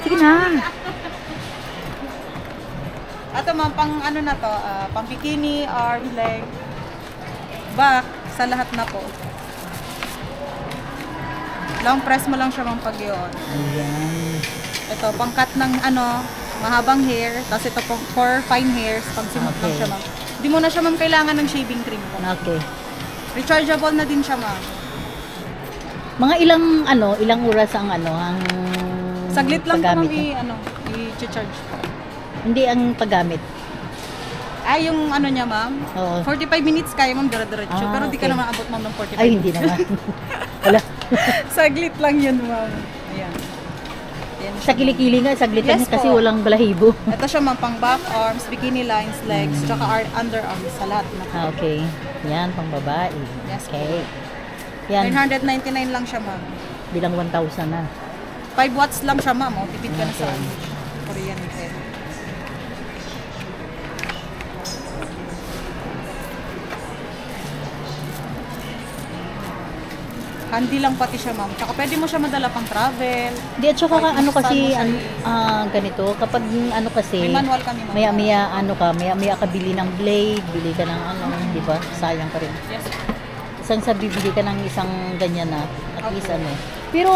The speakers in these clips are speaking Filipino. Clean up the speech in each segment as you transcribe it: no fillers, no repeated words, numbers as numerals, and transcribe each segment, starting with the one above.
sige na. Ito ma'am, pang ano na to, pang bikini, arm, leg, back, sa lahat na po. Long press mo lang siya ma'am pag yun. Ayan. Ito, pang cut ng ano, mahabang hair. Tapos ito pang for fine hairs, pag simot lang siya ma'am. Hindi mo na siya ma'am kailangan ng shaving cream po. Okay. Rechargeable na din siya ma'am. Mga ilang oras ang ang Saglit lang po ma'am niya? i-charge po. Hindi ang paggamit. Yung ano niya ma'am, Oo. 45 minutes kaya ma'am dire-diretso. Pero di ka okay. naman abot ma'am ng 45 Ay, hindi naman. Wala. Saglit lang yun ma'am. Ayan. Ayan Sa kilikili nga, saglit lang Yes kasi po. walang balahibo. Ito siya ma'am, pang back arms, bikini lines, legs, tsaka underarms sa lahat na. Okay. Yan, pang babae. Yes po. Okay. Yan, 999 lang siya ma'am. bilang 1,000 na. 5 watts lang siya ma'am. Tipid ka na sa Okay. Korean head. Handy lang pati siya ma'am. Tsaka pwede mo siya madala pang travel. Di, at saka Kahit ano buksan kasi, mo siya ganito, kapag kasi, May manual kami ma'am. maya ka bili ng blade, bili ka ng di ba? Sayang pa rin. Yes. Isang sa bibili ka ng isang ganyan na, at least Okay. Pero,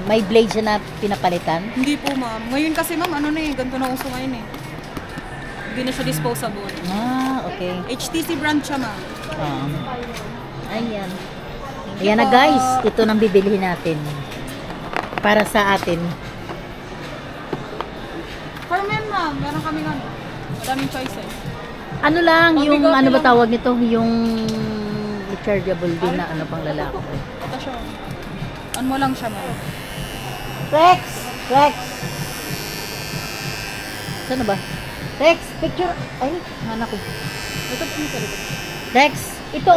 may blade siya na pinapalitan. Hindi po ma'am. Ngayon kasi ma'am, ganito na uso ngayon eh. Hindi na siya disposable. Okay. HTC brand siya ma'am. Ayan. Ayan na guys, ito nang bibilihin natin. Para sa atin. For men ma'am, meron kami madaming choices. Ano lang, yung Pabigote ano ba lang. tawag nito? Yung rechargeable din na pang lalaki. Ito siya. On mo lang siya ma'am. Rex! Rex! Saan na ba? Rex, picture! Ay, hanak ko. Ito po yung Rex, ito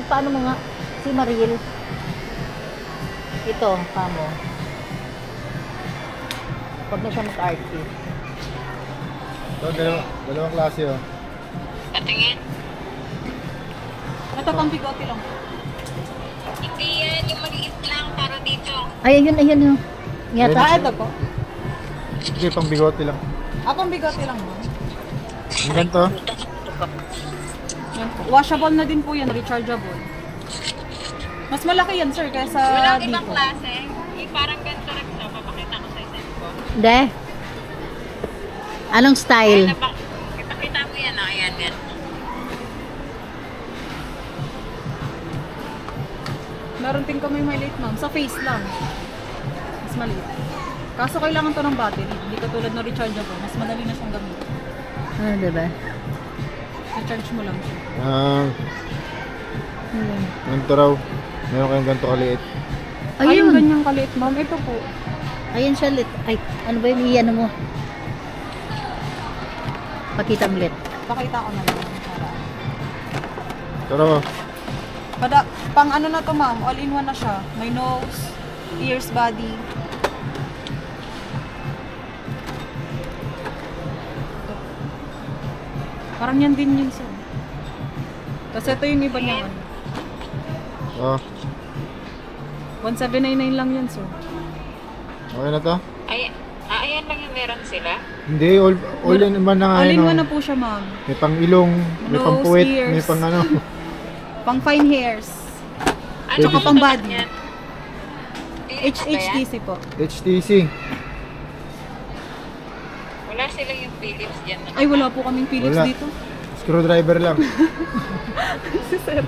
paano mo nga? Si Mariel. Ito, pamo. Huwag na siya mag-artist. Ito, dalawang klase oh. Patingin. Ito pang bigote lang. Hindi yan, yung maliit lang para dito. Ay, ayun. Yata. Ito po. Sige, pang bigote lang. Pang bigote lang ma'am. Ang ganito. Yan po. Washable na din po yan, rechargeable. Mas malaki yan sir kaysa Walang dito. ibang klase. Yung parang ganito rin ito. Papakita ko sa cellphone. Hindi. Anong style? Ipakita mo yan, ayan yan. Meron din kami maliit ma'am. Sa face lang. Mas maliit. Kaso kailangan to ng battery. Hindi katulad ng rechargeable. Mas madali na siyang gamitin. Diba? I-charge mo lang siya. Ganito raw. Meron kayong ganito kaliit. Ayun, ganyang kaliit ma'am. Ito po. Ayun siya lit. Ay, ano ba yung iyan mo? Pakita mo lit. Pakita ko na lang. Ito raw. Pang ano na to ma'am, all-in-one na siya. May nose, ears, body. Ito. Parang yan din yun sir. Tapos ito yung iba niya. Oh, 1799 lang yan sir. okay na to? Ayan lang yung meron sila. Hindi, all in one na nga. All-in-one na po siya ma'am. May pang ilong, may Nose, pang puwet, ears. may pang ano. Pang fine hairs. Ano Tsaka ba pang sulat body. niyan? Philips ba yan? HTC po. HTC. Wala sila yung Philips dyan. Ay wala po kaming Philips Wala. dito. Screwdriver lang. Si sir.